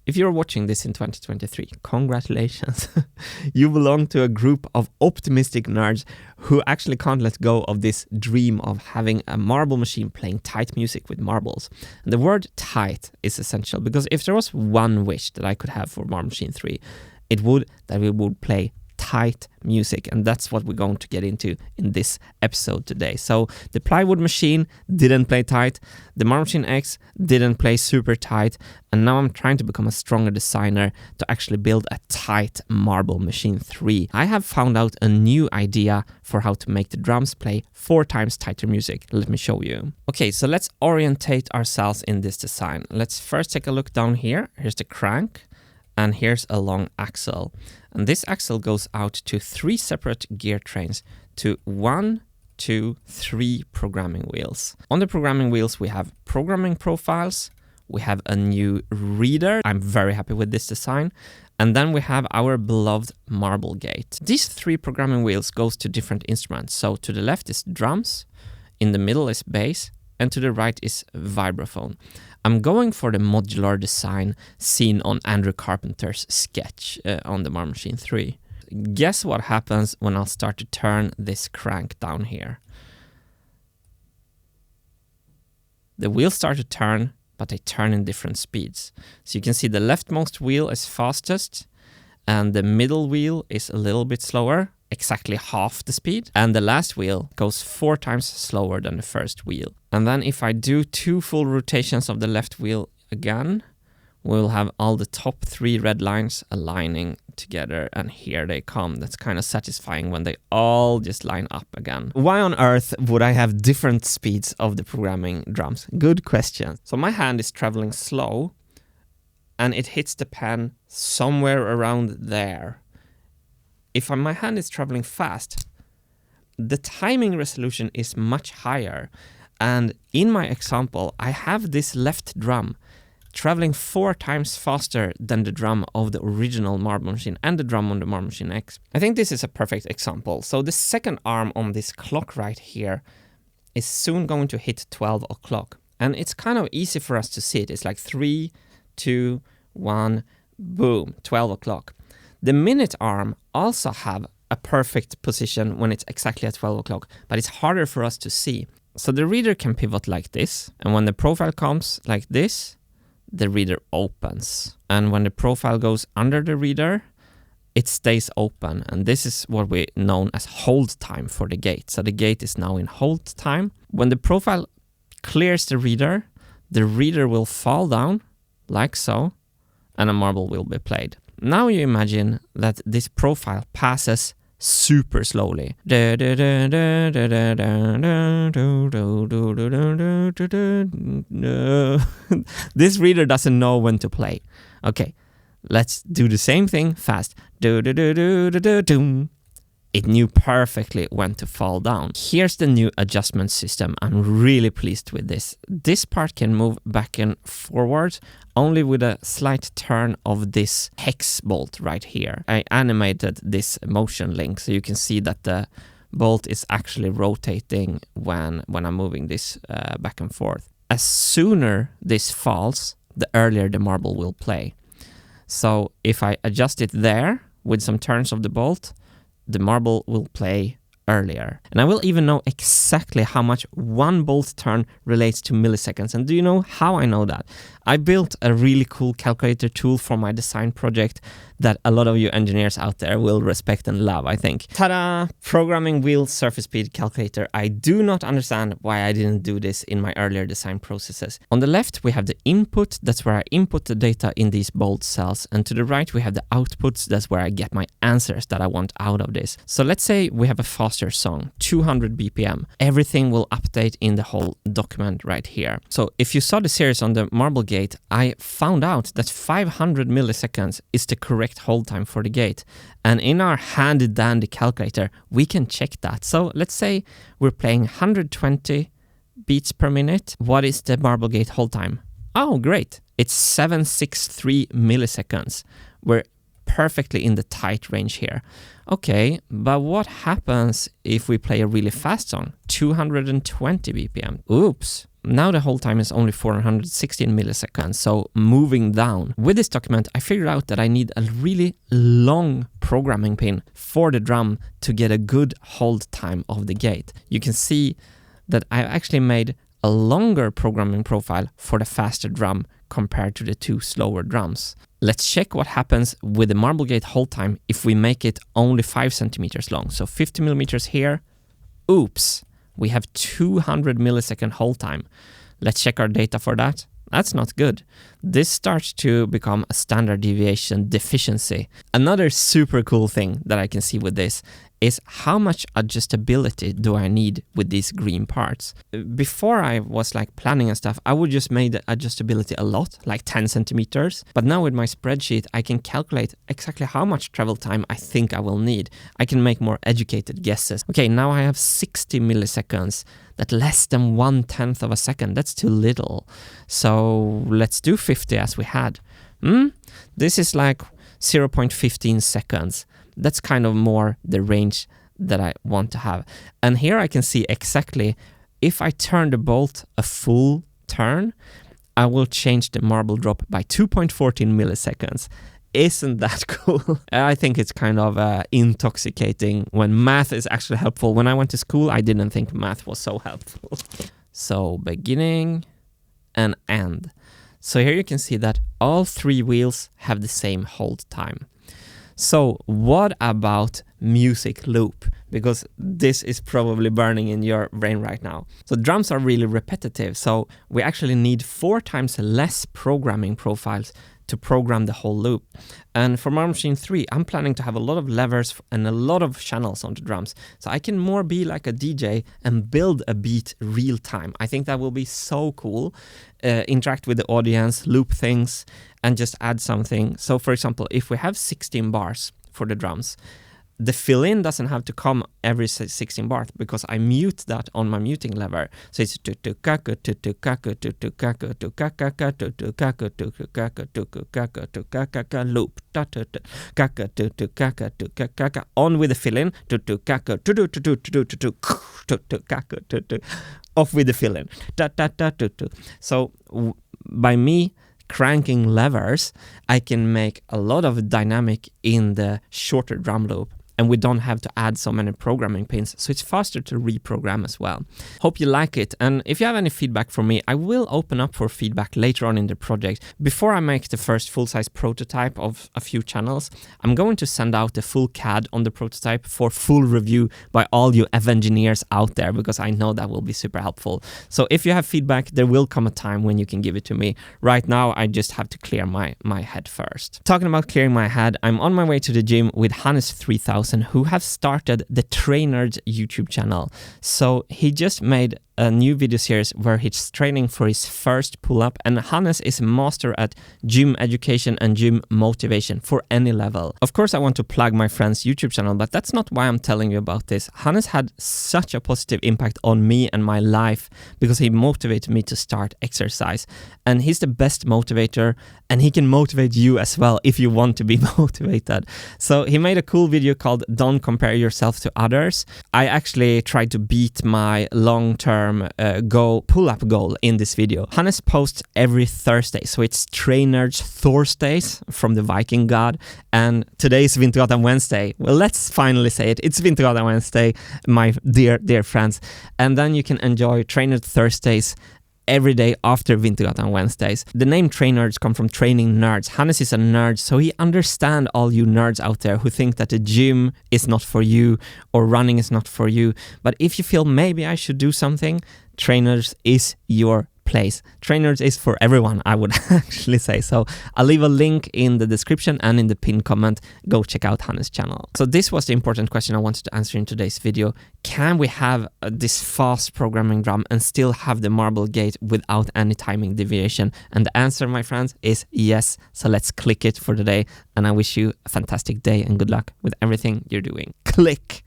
If you're watching this in 2023, congratulations. You belong to a group of optimistic nerds who actually can't let go of this dream of having a marble machine playing tight music with marbles. And the word tight is essential because if there was one wish that I could have for Marble Machine 3, it would that we would play tight music, and that's what we're going to get into in this episode today. So the plywood machine didn't play tight, the Marble Machine X didn't play super tight, and now I'm trying to become a stronger designer to actually build a tight Marble Machine 3. I have found out a new idea for how to make the drums play 4 times tighter music. Let me show you. Okay, so let's orientate ourselves in this design. Let's first take a look down here. Here's the crank, and here's a long axle. And this axle goes out to 3 separate gear trains to 1, 2, 3 programming wheels. On the programming wheels, we have programming profiles, we have a new reader. I'm very happy with this design. And then we have our beloved marble gate. These 3 programming wheels goes to different instruments. So to the left is drums, in the middle is bass, and to the right is vibraphone. I'm going for the modular design seen on Andrew Carpenter's sketch on the Marble Machine 3. Guess what happens when I'll start to turn this crank down here? The wheels start to turn, but they turn in different speeds. So you can see the leftmost wheel is fastest, and the middle wheel is a little bit slower, exactly half the speed, and the last wheel goes 4 times slower than the first wheel. And then if I do 2 full rotations of the left wheel again, we'll have all the top 3 red lines aligning together, and here they come. That's kind of satisfying when they all just line up again. Why on earth would I have different speeds of the programming drums? Good question. So my hand is traveling slow, and it hits the pen somewhere around there. If my hand is traveling fast, the timing resolution is much higher. And in my example, I have this left drum traveling 4 times faster than the drum of the original Marble Machine and the drum on the Marble Machine X. I think this is a perfect example. So the second arm on this clock right here is soon going to hit 12 o'clock. And it's kind of easy for us to see it. It's like 3, 2, 1, boom, 12 o'clock. The minute arm also have a perfect position when it's exactly at 12 o'clock, but it's harder for us to see. So the reader can pivot like this, and when the profile comes like this, the reader opens. And when the profile goes under the reader, it stays open. And this is what we know as hold time for the gate. So the gate is now in hold time. When the profile clears the reader will fall down like so, and a marble will be played. Now you imagine that this profile passes super slowly. This reader doesn't know when to play. Okay, let's do the same thing fast. It knew perfectly when to fall down. Here's the new adjustment system. I'm really pleased with this. This part can move back and forward only with a slight turn of this hex bolt right here. I animated this motion link so you can see that the bolt is actually rotating when I'm moving this back and forth. As sooner this falls, the earlier the marble will play. So if I adjust it there with some turns of the bolt, the marble will play earlier. And I will even know exactly how much one bolt turn relates to milliseconds. And do you know how I know that? I built a really cool calculator tool for my design project that a lot of you engineers out there will respect and love, I think. Ta-da! Programming wheel surface speed calculator. I do not understand why I didn't do this in my earlier design processes. On the left, we have the input. That's where I input the data in these bold cells. And to the right, we have the outputs. That's where I get my answers that I want out of this. So let's say we have a faster song, 200 BPM. Everything will update in the whole document right here. So if you saw the series on the marble gate, I found out that 500 milliseconds is the correct hold time for the gate. And in our handy dandy calculator, we can check that. So let's say we're playing 120 beats per minute. What is the marble gate hold time? Oh, great. It's 763 milliseconds. We're perfectly in the tight range here. Okay, but what happens if we play a really fast song? 220 BPM. Oops. now the hold time is only 416 milliseconds, so moving down. With this document, I figured out that I need a really long programming pin for the drum to get a good hold time of the gate. You can see that I actually made a longer programming profile for the faster drum compared to the two slower drums. Let's check what happens with the marble gate hold time if we make it only 5 centimeters long. So 50 millimeters here. Oops, we have 200 millisecond hold time. Let's check our data for that. That's not good. This starts to become a standard deviation deficiency. Another super cool thing that I can see with this is how much adjustability do I need with these green parts. Before I was like planning and stuff, I would just make the adjustability a lot, like 10 centimeters. But now with my spreadsheet, I can calculate exactly how much travel time I think I will need. I can make more educated guesses. Okay, now I have 60 milliseconds. That's less than 1/10 of a second. That's too little. So let's do 50 as we had. This is like 0.15 seconds. That's kind of more the range that I want to have. And here I can see exactly if I turn the bolt a full turn, I will change the marble drop by 2.14 milliseconds. Isn't that cool? I think it's kind of intoxicating when math is actually helpful. When I went to school, I didn't think math was so helpful. So beginning and end. So here you can see that all 3 wheels have the same hold time. So what about music loop? Because this is probably burning in your brain right now. So drums are really repetitive. So we actually need 4 times less programming profiles to program the whole loop. And for Marble Machine 3, I'm planning to have a lot of levers and a lot of channels on the drums. So I can more be like a DJ and build a beat real time. I think that will be so cool. Interact with the audience, loop things, and just add something. So for example, if we have 16 bars for the drums, the fill-in doesn't have to come every 16 bars because I mute that on my muting lever. So it's loop on with the fill-in, off with the fill-in. So by me cranking levers, I can make a lot of dynamic in the shorter drum loop. And we don't have to add so many programming pins, so it's faster to reprogram as well. Hope you like it, and if you have any feedback for me, I will open up for feedback later on in the project. Before I make the first full-size prototype of a few channels, I'm going to send out the full CAD on the prototype for full review by all you engineers out there, because I know that will be super helpful. So if you have feedback, there will come a time when you can give it to me. Right now, I just have to clear my head first. Talking about clearing my head, I'm on my way to the gym with Hannes 3000, who have started the Trainerd YouTube channel. So he just made a new video series where he's training for his first pull-up, and Hannes is a master at gym education and gym motivation for any level. Of course, I want to plug my friend's YouTube channel, but that's not why I'm telling you about this. Hannes had such a positive impact on me and my life because he motivated me to start exercise, and he's the best motivator, and he can motivate you as well if you want to be motivated. So he made a cool video called Don't Compare Yourself to Others. I actually tried to beat my long-term pull-up goal in this video. Hannes posts every Thursday, so it's Trainerd's Thursdays from the Viking god, and today is Vintergatan Wednesday. Well, let's finally say it. It's Vintergatan Wednesday, my dear friends. And then you can enjoy Trainerd Thursdays every day after Vintergatan Wednesdays. The name Trainerds come from training nerds. Hannes is a nerd, so he understands all you nerds out there who think that the gym is not for you or running is not for you. But if you feel maybe I should do something, Trainers is your place. Trainers is for everyone, I would actually say. So I'll leave a link in the description and in the pinned comment. Go check out Hannes' channel. So this was the important question I wanted to answer in today's video. Can we have this fast programming drum and still have the marble gate without any timing deviation? And the answer, my friends, is yes. So let's click it for today. And I wish you a fantastic day and good luck with everything you're doing. Click!